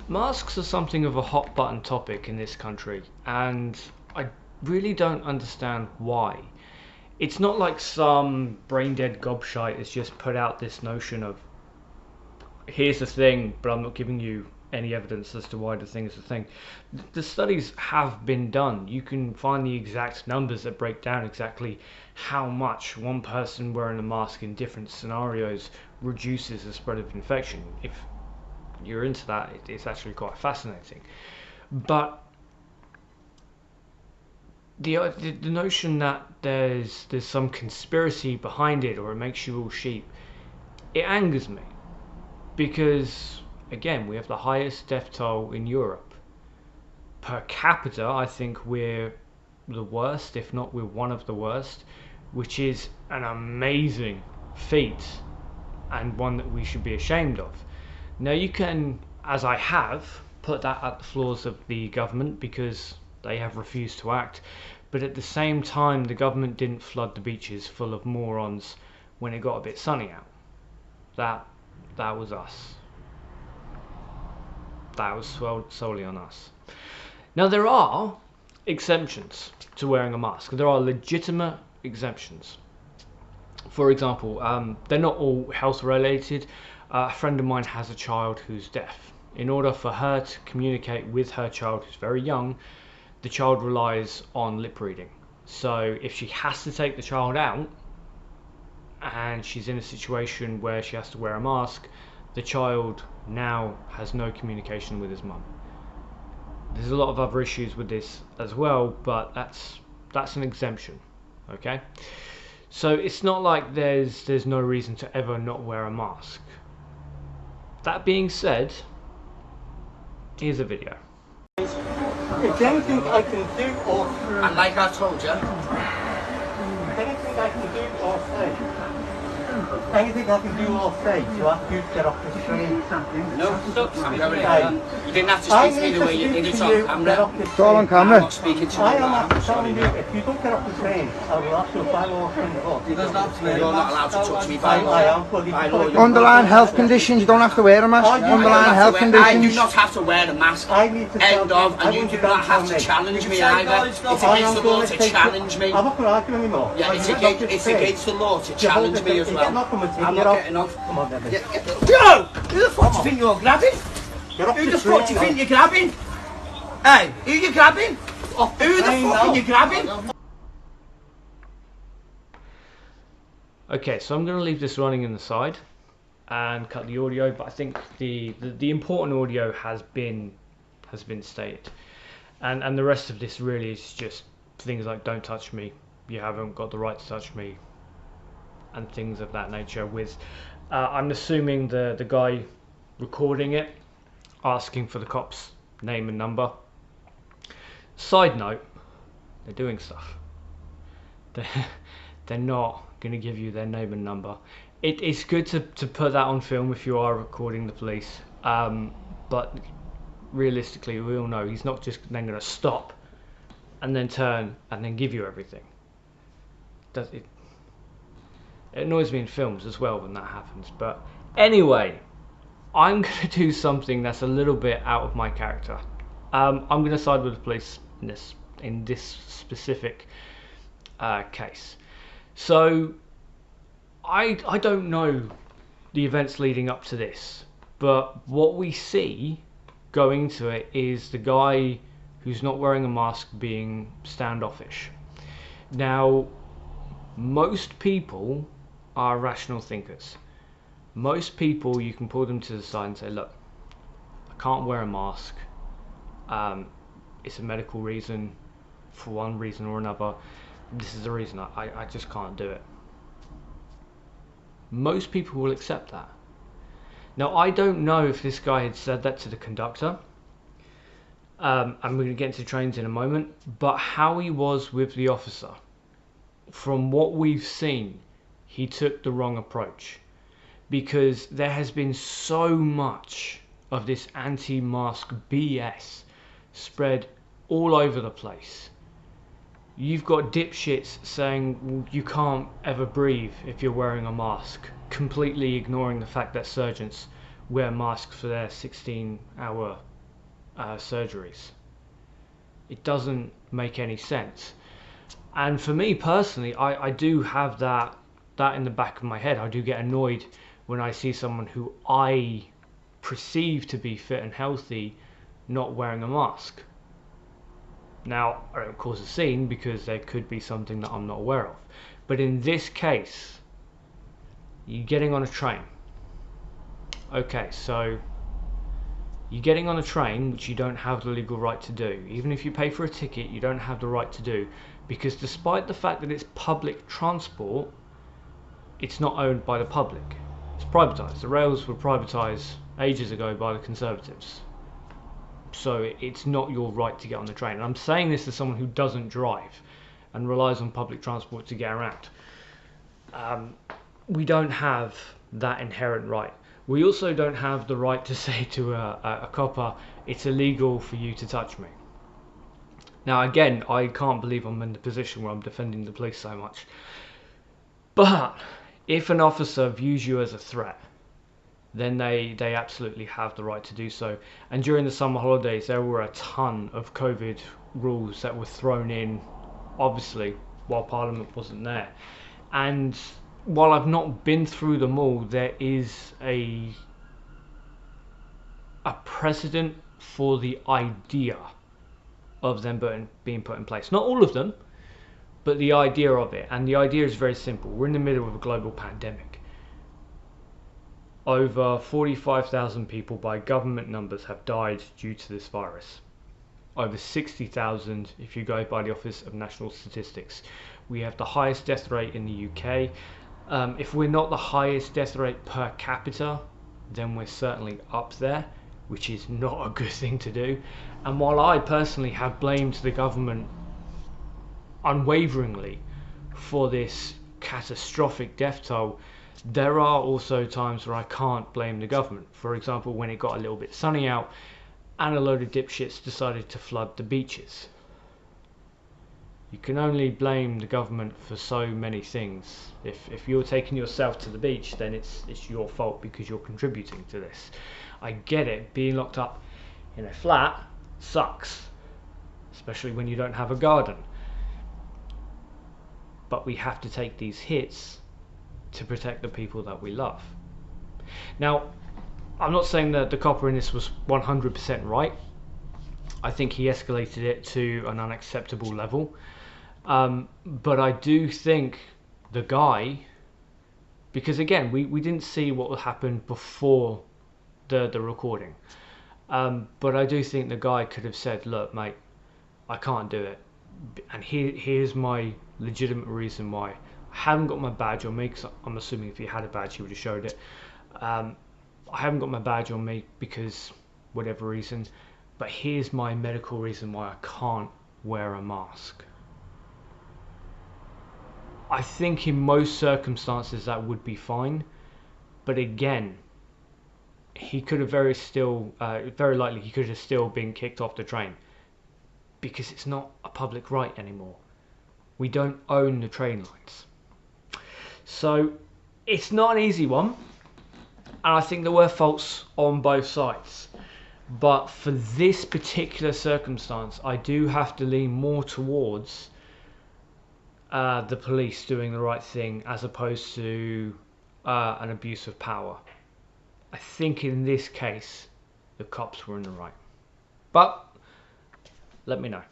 Masks are something of a hot button topic in this country, and I really don't understand why. It's not like some brain dead gobshite has just put out this notion of here's the thing, but I'm not giving you any evidence as to why the thing is the thing. The studies have been done. You can find the exact numbers that break down exactly how much one person wearing a mask in different scenarios reduces the spread of infection. If you're into that, it's actually quite fascinating. But the notion that there's some conspiracy behind it or it makes you all sheep, it angers me because again we have the highest death toll in Europe. Per capita, I think we're the worst, if not we're one of the worst, which is an amazing feat and one that we should be ashamed of. Now you can, as I have, put that at the flaws of the government because they have refused to act, but at the same time the government didn't flood the beaches full of morons when it got a bit sunny out. That was us. That was solely on us. Now there are exemptions to wearing a mask. There are legitimate exemptions. For example, they're not all health related. A friend of mine has a child who's deaf. In order for her to communicate with her child who's very young, the child relies on lip reading. So if she has to take the child out and she's in a situation where she has to wear a mask, the child now has no communication with his mum. There's a lot of other issues with this as well, but that's an exemption, okay? So it's not like there's no reason to ever not wear a mask. That being said, here's a video. If anything I can do or And like I told you, anything I can do or say, anything I can do or say to ask you to get off the train. no, I'm going Hey, You didn't have to I speak to me need the to way you speak did it to on you, get camera. off the It's all on train. I'm camera. not speaking to you. I am I'm after sorry, telling you, mate. if you don't get off the train, I will ask you if I'm walking the bus. You're not allowed to touch me by I law. am fully By law, you're Underlying health conditions, you don't have to wear a mask. I do Underlying health I conditions. do not have to wear a mask. I need to End tell- of, I and you want do to not have tell to me. challenge me either. It's I against am the going law to to take challenge me. I'm not going to argue anymore. Yeah, it's against the law to challenge me as well. I'm not getting off. Come on, then. Yo! Who the fuck do you think you're grabbing? Get off Who the the fuck do you train. think you're grabbing? Hey, who you grabbing? Off Who the train fuck now. are you grabbing? Okay, so I'm going to leave this running in the side and cut the audio, but I think the important audio has been stated, and the rest of this really is just things like don't touch me, you haven't got the right to touch me, and things of that nature. With I'm assuming the guy recording it asking for the cops' name and number. Side note, they're doing stuff. They're not going to give you their name and number. It's good to put that on film if you are recording the police, but realistically we all know he's not just then going to stop and then turn and then give you everything. It annoys me in films as well when that happens. But anyway, I'm going to do something that's a little bit out of my character. I'm going to side with the police in this specific case. So I don't know the events leading up to this, but what we see going into it is the guy who's not wearing a mask being standoffish. Now, most people are rational thinkers. Most people, you can pull them to the side and say, look, I can't wear a mask. It's a medical reason, for one reason or another. This is the reason I just can't do it. Most people will accept that. Now, I don't know if this guy had said that to the conductor. I'm going to get into trains in a moment, but how he was with the officer, from what we've seen, he took the wrong approach, because there has been so much of this anti-mask BS spread all over the place. You've got dipshits saying, well, you can't ever breathe if you're wearing a mask, completely ignoring the fact that surgeons wear masks for their 16-hour surgeries. It doesn't make any sense. And for me personally, I do have that in the back of my head. I do get annoyed when I see someone who I perceive to be fit and healthy not wearing a mask. Now, I don't cause a scene because there could be something that I'm not aware of. But in this case, you're getting on a train. Okay, so you're getting on a train which you don't have the legal right to do. Even if you pay for a ticket, you don't have the right to do, because despite the fact that it's public transport, it's not owned by the public. It's privatised. The rails were privatised ages ago by the Conservatives. So it's not your right to get on the train. And I'm saying this as someone who doesn't drive and relies on public transport to get around. We don't have that inherent right. We also don't have the right to say to a copper, it's illegal for you to touch me. Now again, I can't believe I'm in the position where I'm defending the police so much. But if an officer views you as a threat, then they absolutely have the right to do so. And during the summer holidays, there were a ton of COVID rules that were thrown in, obviously, while Parliament wasn't there. And while I've not been through them all, there is a precedent for the idea of them being put in place. Not all of them, but the idea of it. And the idea is very simple. We're in the middle of a global pandemic. Over 45,000 people by government numbers have died due to this virus. Over 60,000 if you go by the Office of National Statistics. We have the highest death rate in the UK. If we're not the highest death rate per capita, then we're certainly up there, which is not a good thing to do. And while I personally have blamed the government unwaveringly for this catastrophic death toll, there are also times where I can't blame the government. For example, when it got a little bit sunny out and a load of dipshits decided to flood the beaches. You can only blame the government for so many things. If you're taking yourself to the beach, then it's your fault because you're contributing to this. I get it, being locked up in a flat sucks, especially when you don't have a garden. But we have to take these hits to protect the people that we love. Now, I'm not saying that the copper in this was 100% right. I think he escalated it to an unacceptable level. But I do think the guy, because again, we didn't see what happened before the recording. But I do think the guy could have said, look, mate, I can't do it. And here's my legitimate reason why. I haven't got my badge on me, because I'm assuming if he had a badge he would have showed it. I haven't got my badge on me because whatever reason, but here's my medical reason why I can't wear a mask. I think in most circumstances that would be fine, but again, he could have very likely he could have still been kicked off the train, because it's not a public right anymore. We don't own the train lines. So it's not an easy one, and I think there were faults on both sides. But for this particular circumstance, I do have to lean more towards the police doing the right thing as opposed to an abuse of power. I think in this case, the cops were in the right. But let me know.